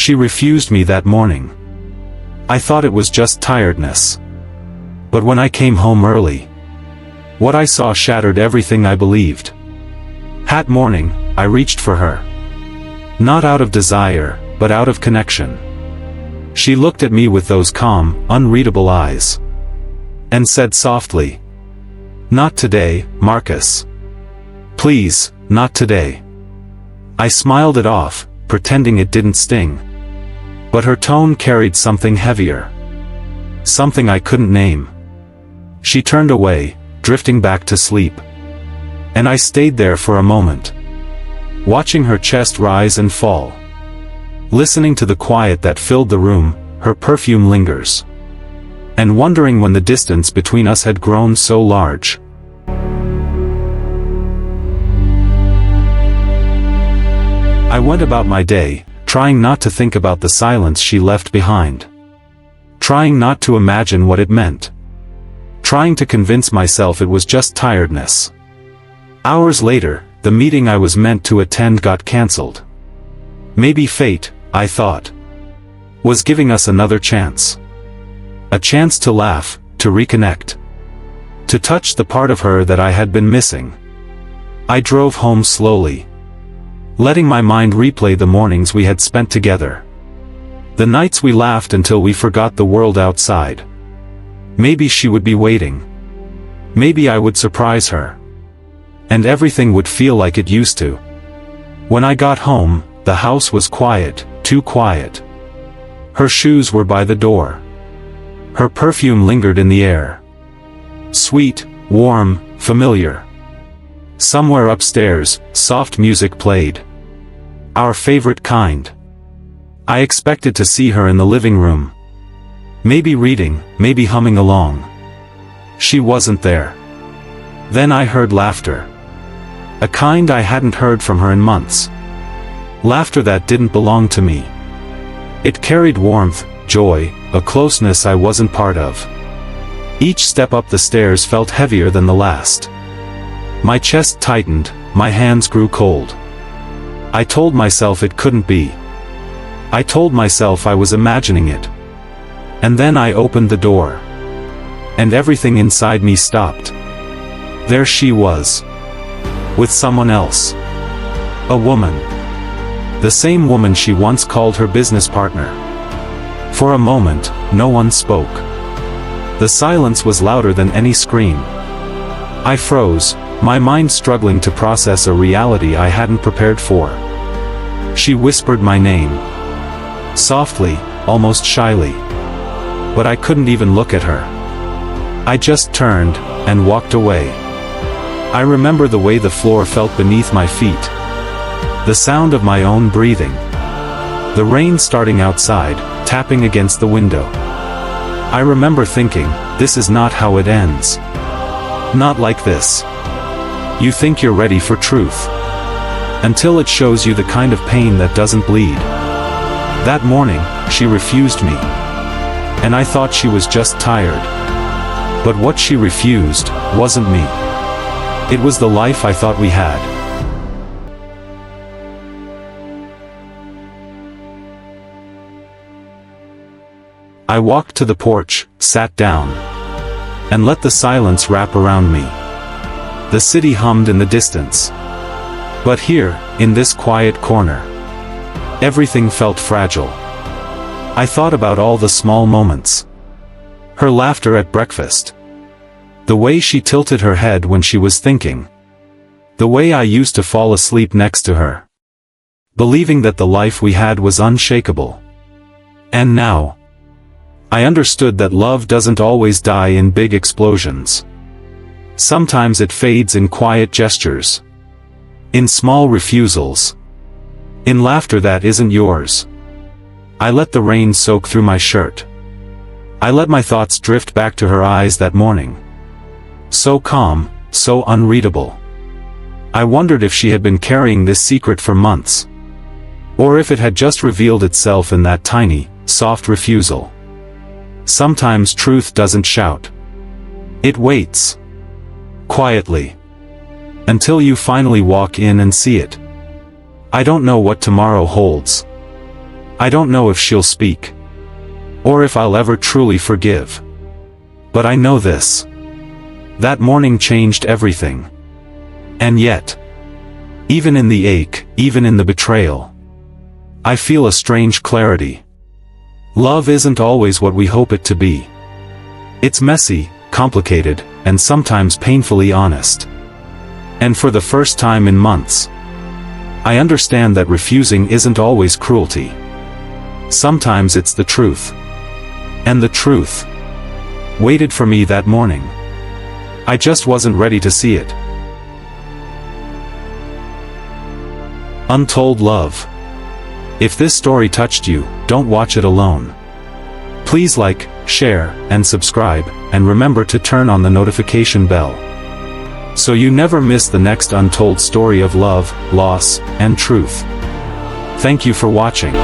She refused me that morning. I thought it was just tiredness. But when I came home early, what I saw shattered everything I believed. That morning, I reached for her. Not out of desire, but out of connection. She looked at me with those calm, unreadable eyes. And said softly, "Not today, Marcus. Please, not today." I smiled it off, pretending it didn't sting. But her tone carried something heavier. Something I couldn't name. She turned away, drifting back to sleep. And I stayed there for a moment, watching her chest rise and fall. Listening to the quiet that filled the room, her perfume lingers. And wondering when the distance between us had grown so large. I went about my day, trying not to think about the silence she left behind. Trying not to imagine what it meant. Trying to convince myself it was just tiredness. Hours later, the meeting I was meant to attend got cancelled. Maybe fate, I thought, was giving us another chance. A chance to laugh, to reconnect. To touch the part of her that I had been missing. I drove home slowly, letting my mind replay the mornings we had spent together. The nights we laughed until we forgot the world outside. Maybe she would be waiting. Maybe I would surprise her. And everything would feel like it used to. When I got home, the house was quiet, too quiet. Her shoes were by the door. Her perfume lingered in the air. Sweet, warm, familiar. Somewhere upstairs, soft music played. Our favorite kind. I expected to see her in the living room. Maybe reading, maybe humming along. She wasn't there. Then I heard laughter. A kind I hadn't heard from her in months. Laughter that didn't belong to me. It carried warmth, joy, a closeness I wasn't part of. Each step up the stairs felt heavier than the last. My chest tightened, my hands grew cold. I told myself it couldn't be. I told myself I was imagining it. And then I opened the door. And everything inside me stopped. There she was. With someone else. A woman. The same woman she once called her business partner. For a moment, no one spoke. The silence was louder than any scream. I froze, my mind struggling to process a reality I hadn't prepared for. She whispered my name. Softly, almost shyly. But I couldn't even look at her. I just turned, and walked away. I remember the way the floor felt beneath my feet. The sound of my own breathing. The rain starting outside, tapping against the window. I remember thinking, this is not how it ends. Not like this. You think you're ready for truth. Until it shows you the kind of pain that doesn't bleed. That morning, she refused me. And I thought she was just tired. But what she refused, wasn't me. It was the life I thought we had. I walked to the porch, sat down. And let the silence wrap around me. The city hummed in the distance. But here, in this quiet corner, everything felt fragile. I thought about all the small moments. Her laughter at breakfast. The way she tilted her head when she was thinking. The way I used to fall asleep next to her. Believing that the life we had was unshakable. And now, I understood that love doesn't always die in big explosions. Sometimes it fades in quiet gestures. In small refusals. In laughter that isn't yours. I let the rain soak through my shirt. I let my thoughts drift back to her eyes that morning. So calm, so unreadable. I wondered if she had been carrying this secret for months. Or if it had just revealed itself in that tiny, soft refusal. Sometimes truth doesn't shout. It waits. Quietly. Until you finally walk in and see it. I don't know what tomorrow holds. I don't know if she'll speak, or if I'll ever truly forgive. But I know this. That morning changed everything. And yet, even in the ache, even in the betrayal, I feel a strange clarity. Love isn't always what we hope it to be. It's messy, complicated, and sometimes painfully honest. And for the first time in months, I understand that refusing isn't always cruelty. Sometimes it's the truth. And the truth waited for me that morning. I just wasn't ready to see it. Untold love. If this story touched you, don't watch it alone. Please like, share, and subscribe, and remember to turn on the notification bell, so you never miss the next untold story of love, loss, and truth. Thank you for watching.